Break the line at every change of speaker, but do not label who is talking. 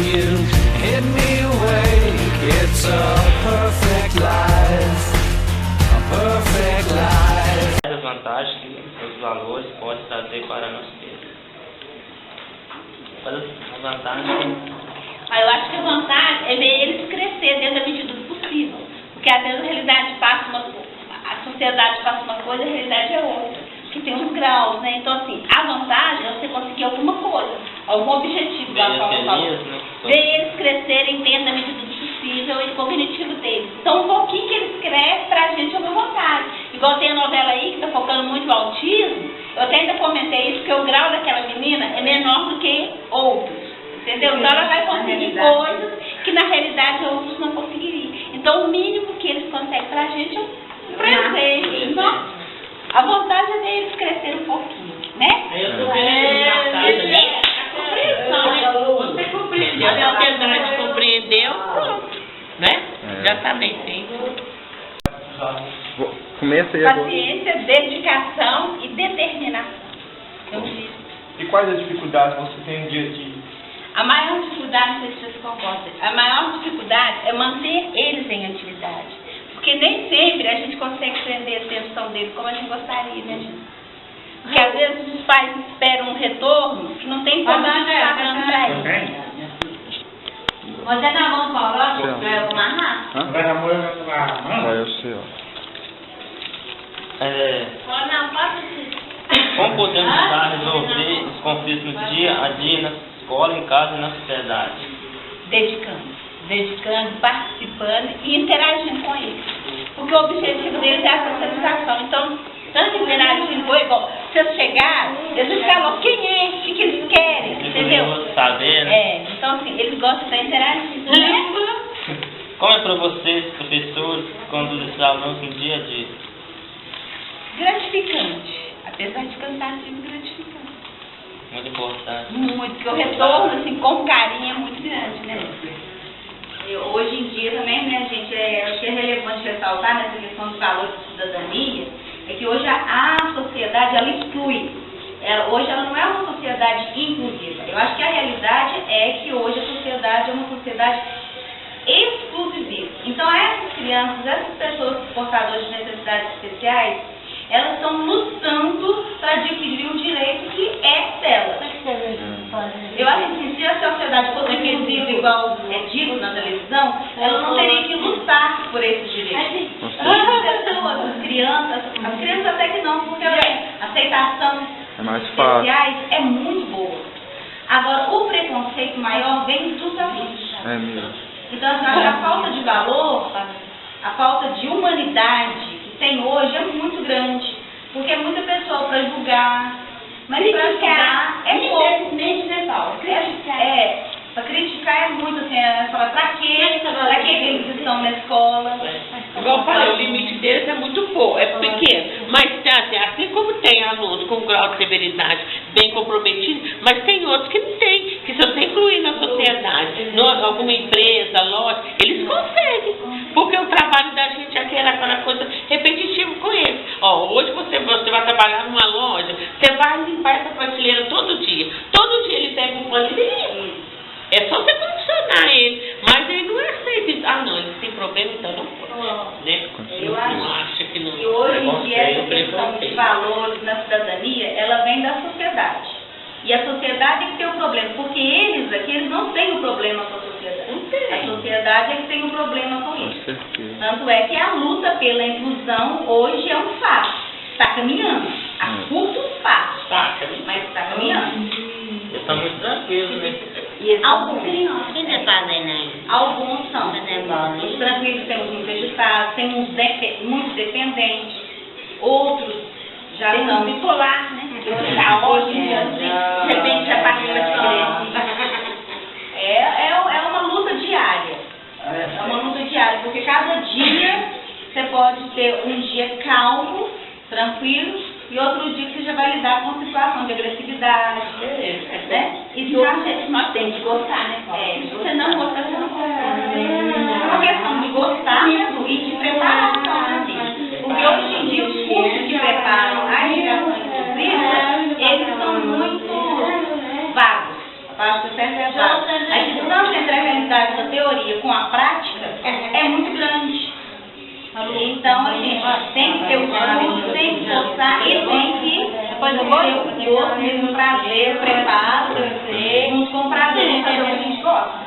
you hit me awake. It's a perfect life, a perfect life.
As vantagens que os valores podem trazer para nós mesmos. As vantagens.
Eu acho que a vantagem é ver eles crescer dentro da medida do possível. Porque às vezes a realidade passa a sociedade passa uma coisa, a realidade é outra. Que tem uns graus, né? Então, assim, a vantagem é você conseguir alguma coisa, algum objetivo. Ver eles crescerem dentro da medida do possível e cognitivo deles. Então, um pouquinho que eles crescem, pra gente é uma vantagem. Igual tem a novela aí, que tá focando muito no autismo, eu até ainda comentei isso, porque o grau daquela menina é menor do que outros. Entendeu? Então ela vai conseguir coisas que na realidade outros não conseguiriam. Então o mínimo que eles conseguem pra gente é um presente. Então, a vontade é deles crescer um pouquinho, né?
Você compreendeu, a sociedade compreendeu, pronto, né? Já está bem feito.
Começa aí agora.
Paciência, dedicação e determinação. Eu disse.
E quais as dificuldades você tem no dia a dia?
A maior dificuldade, não sei se vocês concordam, a maior dificuldade é manter eles em atividade. Porque nem sempre a gente consegue prender a atenção deles como a gente gostaria, né, gente? Porque às vezes os pais esperam um retorno que não tem como a gente estar dando para eles. Você tá bom, Paulo? Vai amarrar?
Vai eu sei,
Não, pode.
Como podemos ajudar a resolver os conflitos no dia a dia, na escola, em casa e na sociedade?
Dedicando, participando e interagindo com eles. Porque o objetivo deles é a socialização. Então, tanto interagindo com eles, igual, se eles chegarem, eles vão ficar loucos, quem é? O que eles querem? Entendeu?
Saber, né?
Então assim, eles gostam de interagir, né?
Como é para vocês, professores, conduzir esses alunos no dia a dia?
Gratificante. Apesar de cansativo, gratificante.
Muito importante.
Muito, porque o retorno, assim, com carinho é muito grande, né? Hoje em dia também, né, gente, acho que é relevante ressaltar nessa questão dos valores de cidadania, é que hoje a sociedade, ela exclui. Hoje ela não é uma sociedade inclusiva. Eu acho que a realidade é que hoje a sociedade é uma sociedade exclusivista. Então essas crianças, essas pessoas portadoras de necessidades especiais, elas estão lutando para adquirir um direito que é delas. Eu acho que se a sociedade fosse inclusiva igual é dito na televisão, ela não teria que lutar por esses direitos. As pessoas, as crianças até que não, porque a aceitação especiais é muito boa. Agora, o preconceito maior vem dos adultos.
É mesmo.
Então, a falta de valor, a falta de humanidade que tem hoje é muito grande. Porque é muita pessoa para julgar, mas para julgar é pouco. Para criticar é muito, assim, falar pra que eles estão na escola.
Igual eu falei, o limite deles é muito pouco, é pequeno. Mas assim como tem alunos com grau de severidade bem comprometidos, mas tem outros que não tem, que se você incluir na sociedade, alguma empresa, loja, eles conseguem. Porque o trabalho da gente aqui era aquela coisa repetitiva com eles. Hoje você vai trabalhar numa loja, você vai limpar essa prateleira todo dia. Todo dia ele pega um pano e limpa. É só você condicionar ele, mas ele não aceita. Não, eles têm problema, então não pode. Né?
Eu acho que hoje em dia essa questão de valores na cidadania, ela vem da sociedade. E a sociedade é que tem o problema, porque eles aqui, eles não têm o problema com a sociedade. A sociedade é que tem o problema com isso. Tanto é que a luta pela inclusão hoje é um fato. Está caminhando. A curto passo, mas está caminhando.
Eles estão muito tranquilos, né?
Alguns são. Os tranquilos temos muitos registrados, temos muitos dependentes, outros já são bipolar, né? Hoje em dia, de repente já participa de igreja. É uma luta diária. É uma luta diária, porque cada dia você pode ter um dia calmo, tranquilo, e outro dia que você já vai lidar com situação de agressividade, né? E nós temos que gostar, né? Se você não gostar, você não consegue. É uma questão de gostar e de preparação, assim. Porque hoje em dia os cursos de preparo às gerações futuras, eles são muito vagos. A parte do certo é vaga. A gente não teoria com a prática é muito grande. Então, a gente tem que ter o estudo, tem que forçar e tem que ter o gosto mesmo, o prazer, o preparo, junto com o prazer, fazer o que a gente gosta.